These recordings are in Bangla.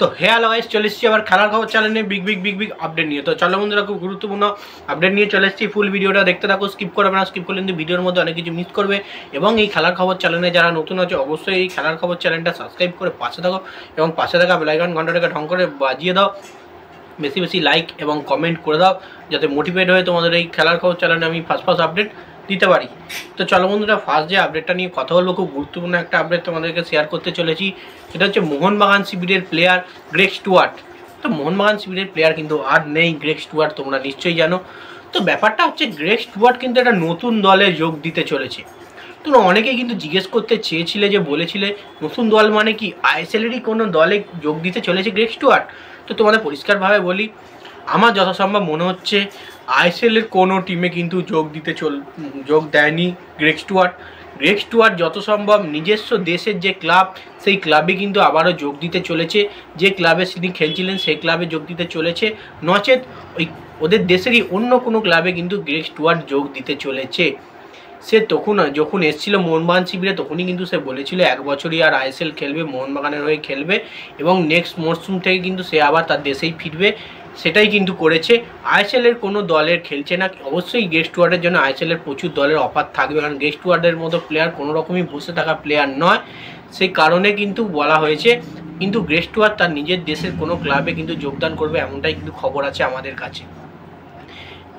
তো হ্যালো গাইস, চলে এসেছি আবার খেলার খবর চ্যানেলে বিগ আপডেট নিয়ে। তো চলো বন্ধুরা, খুব গুরুত্বপূর্ণ আপডেট নিয়ে চলে এসেছি। ফুল ভিডিওটা দেখতে থাকো, স্কিপ করবে না। স্কিপ করলে কিন্তু ভিডিওর মধ্যে অনেক কিছু মিস করবে। এবং এই খেলার খবর চ্যানেলে যারা নতুন আছে অবশ্যই এই খেলার খবর চ্যানেলটা সাবস্ক্রাইব করে পাশে থাকো এবং পাশে থাকা বেল আইকন ঘন্টাটাকে ঢং করে বাজিয়ে দাও। বেশি বেশি লাইক এবং কমেন্ট করে দাও যাতে মোটিভেট হয়ে তোমাদের এই খেলার খবর চ্যানেলে আমি ফার্স্ট আপডেট দিতে পারি। তো চলো বন্ধুরা, ফার্স্ট যে আপডেটটা নিয়ে কথা বলবো, খুব গুরুত্বপূর্ণ একটা আপডেট তোমাদেরকে শেয়ার করতে চলেছি। সেটা হচ্ছে মোহনবাগান শিবিরের প্লেয়ার গ্রেগ স্টুয়ার্ট। তো মোহনবাগান শিবিরের প্লেয়ার কিন্তু আর নেই গ্রেগ স্টুয়ার্ট, তোমরা নিশ্চয়ই জানো। তো ব্যাপারটা হচ্ছে গ্রেগ স্টুয়ার্ট কিন্তু একটা নতুন দলে যোগ দিতে চলেছে। তোমরা অনেকেই কিন্তু জিজ্ঞেস করতে চেয়েছিলে, যে বলেছিলে নতুন দল মানে কি আইএসএলেরই কোনো দলে যোগ দিতে চলেছে গ্রেগ স্টুয়ার্ট। তো তোমাদের পরিষ্কারভাবে বলি, আমার যথাসম্ভব মনে হচ্ছে আইএসএলের কোনো টিমে কিন্তু যোগ দেয়নি গ্রেগ স্টুয়ার্ট। গ্রেগ স্টুয়ার্ট যত সম্ভব নিজস্ব দেশের যে ক্লাব, সেই ক্লাবে কিন্তু আবারও যোগ দিতে চলেছে। যে ক্লাবে তিনি খেলছিলেন সেই ক্লাবে যোগ দিতে চলেছে, নচেত ওই ওদের দেশেরই অন্য কোনো ক্লাবে কিন্তু গ্রেগ স্টুয়ার্ট যোগ দিতে চলেছে। সে যখন এসেছিল মোহনবাগান শিবিরে, তখনই কিন্তু সে বলেছিল 1 বছরই আর আইএসএল খেলবে, মোহনবাগানের হয়ে খেলবে এবং নেক্সট মরশুম থেকে কিন্তু সে আবার তার দেশেই ফিরবে। সেটাই কিন্তু করেছে। আইএসএলের কোনো দলের খেলছে না। অবশ্যই গ্রেগ স্টুয়ার্টের জন্য আইএসএলের প্রচুর দলের অফার থাকবে, কারণ গ্রেগ স্টুয়ার্টের মতো প্লেয়ার কোনো রকমই বসে থাকা প্লেয়ার নয়। সেই কারণে কিন্তু বলা হয়েছে, কিন্তু গ্রেগ স্টুয়ার্ট তার নিজের দেশের কোনো ক্লাবে কিন্তু যোগদান করবে, এমনটাই কিন্তু খবর আছে আমাদের কাছে।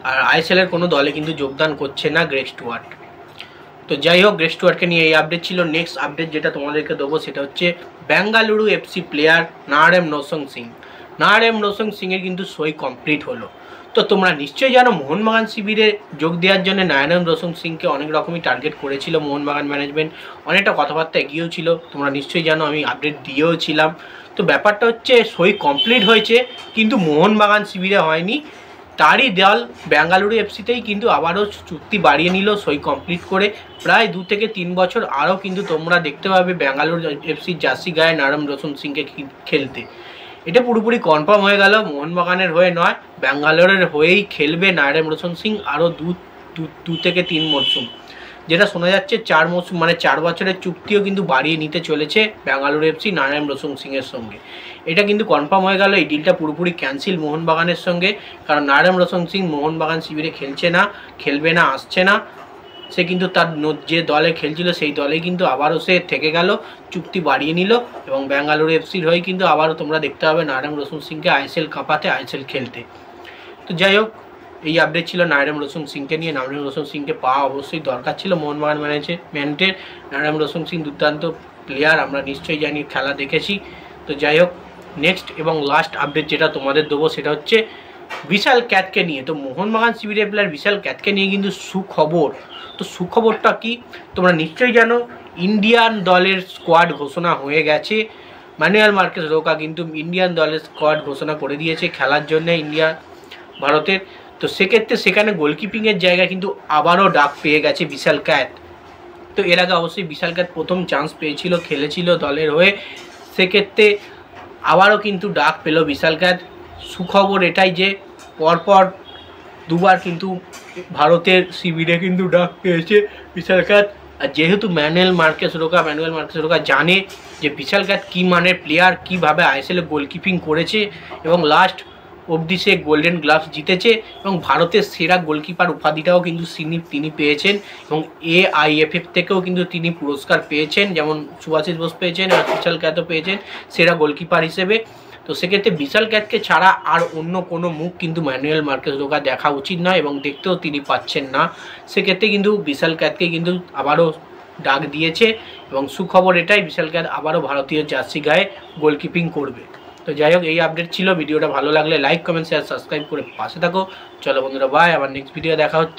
আর আইএসএলের কোনো দলে কিন্তু যোগদান করছে না গ্রেগ স্টুয়ার্ট। তো যাই হোক, গ্রেগ স্টুয়ার্টকে নিয়ে এই আপডেট ছিল। নেক্সট আপডেট যেটা তোমাদেরকে দেবো সেটা হচ্ছে বেঙ্গালুরু এফসি প্লেয়ার নারায়ণ রোশন সিং। নারায়ণ রোশন সিংয়ের কিন্তু সই কমপ্লিট হলো। তো তোমরা নিশ্চয়ই জানো, মোহনবাগান শিবিরে যোগ দেওয়ার জন্য নারায়ণ রোশন সিংকে অনেক রকমই টার্গেট করেছিল মোহনবাগান ম্যানেজমেন্ট, অনেকটা কথাবার্তা এগিয়েও ছিল। তোমরা নিশ্চয়ই জানো, আমি আপডেট দিয়েও ছিলাম। তো ব্যাপারটা হচ্ছে সই কমপ্লিট হয়েছে, কিন্তু মোহনবাগান শিবিরে হয়নি। তারই দল বেঙ্গালুরু এফসিতেই কিন্তু আবারও চুক্তি বাড়িয়ে নিল সই কমপ্লিট করে। প্রায় 2 থেকে 3 বছর আরও কিন্তু তোমরা দেখতে পাবে বেঙ্গালুরু এফসির জার্সি গায়ে নারায়ণ রোশন সিংকে খেলতে। এটা পুরোপুরি কনফার্ম হয়ে গেল, মোহনবাগানের হয়ে নয়, ব্যাঙ্গালোরের হয়েই খেলবে নারায়ণ রোশন সিং আরও 2 থেকে 3 মরশুম। যেটা শোনা যাচ্ছে 4 মরশুম, মানে 4 বছরের চুক্তিও কিন্তু বাড়িয়ে নিতে চলেছে বেঙ্গালুরু এফসি নারায়ণ রোশন সিংয়ের সঙ্গে। এটা কিন্তু কনফার্ম হয়ে গেল, এই ডিলটা পুরোপুরি ক্যান্সেল মোহনবাগানের সঙ্গে, কারণ নারায়ণ রোশন সিং মোহনবাগান শিবিরে খেলছে না, খেলবে না, আসছে না। সে কিন্তু তার যে দলে খেলছিল সেই দলে কিন্তু আবারও সে থেকে গেল, চুক্তি বাড়িয়ে নিল এবং বেঙ্গালুরু এফসির হয়ে কিন্তু আবারও তোমরা দেখতে পাবে নারায়ণ রোশন সিংকে আইএসএল কাঁপাতে, আইএসএল খেলতে। তো যাই হোক, এই আপডেট ছিল নারায়ণ রোশন সিংকে নিয়ে। নারায়ণ রোশন সিংকে পাওয়া অবশ্যই দরকার ছিল মোহনবাগান ম্যানেজমেন্টের। নারায়ণ রোশন সিং দুর্দান্ত প্লেয়ার, আমরা নিশ্চয়ই জানি, খেলা দেখেছি। তো যাই হোক, নেক্সট এবং লাস্ট আপডেট যেটা তোমাদের দেবো সেটা হচ্ছে বিশাল ক্যাটকে নিয়ে। তো মোহনবাগান শিবিরের প্লেয়ার বিশাল ক্যাটকে নিয়ে কিন্তু সুখবর। তো সুখবরটা কি তোমরা নিশ্চয়ই জানো, ইন্ডিয়ান দলের স্কোয়াড ঘোষণা হয়ে গেছে। ম্যানুয়েল মার্কেস রোকা কিন্তু ইন্ডিয়ান দলের স্কোয়াড ঘোষণা করে দিয়েছে খেলার জন্য ভারতের। তো সেক্ষেত্রে সেখানে গোলকিপিংয়ের জায়গায় কিন্তু আবারও ডাক পেয়ে গেছে বিশাল ক্যাট। তো এর আগে অবশ্যই বিশাল ক্যাট প্রথম চান্স পেয়েছিল, খেলেছিল দলের হয়ে, সেক্ষেত্রে আবারও কিন্তু ডাক পেল বিশাল ক্যাট। সুখবর এটাই যে পরপর 2 বার কিন্তু ভারতের শিবিরে কিন্তু ডাক পেয়েছে বিশাল ক্যাট। আর যেহেতু ম্যানুয়েল মার্কেস রোকা জানে যে বিশাল ক্যাট কী মানের প্লেয়ার, কীভাবে আইএসএলে গোলকিপিং করেছে এবং লাস্ট অবধি সে গোল্ডেন গ্লাভস জিতেছে এবং ভারতের সেরা গোলকিপার উপাধিটাও কিন্তু তিনি পেয়েছেন এবং AIFF থেকেও কিন্তু তিনি পুরস্কার পেয়েছেন, যেমন সুভাষিস বোস পেয়েছেন আর বিশাল ক্যাটও পেয়েছেন সেরা গোলকিপার হিসেবে। তো সেক্ষেত্রে বিশাল ক্যাটকে ছাড়া আর অন্য কোনো মুখ কিন্তু ম্যানুয়েল মার্কেস রোকা দেখা উচিত নয় এবং দেখতেও তিনি পাচ্ছেন না। সেক্ষেত্রে কিন্তু বিশাল ক্যাটকে কিন্তু আবারও ডাক দিয়েছে এবং সুখবর এটাই, বিশাল ক্যাট আবারও ভারতীয় জার্সি গায়ে গোলকিপিং করবে। তো যাই হোক, এই আপডেট ছিল। ভিডিওটা ভালো লাগলে লাইক, কমেন্ট, শেয়ার, সাবস্ক্রাইব করে পাশে থাকো। চলো বন্ধুরা, বাই, আবার নেক্সট ভিডিও দেখা হচ্ছে।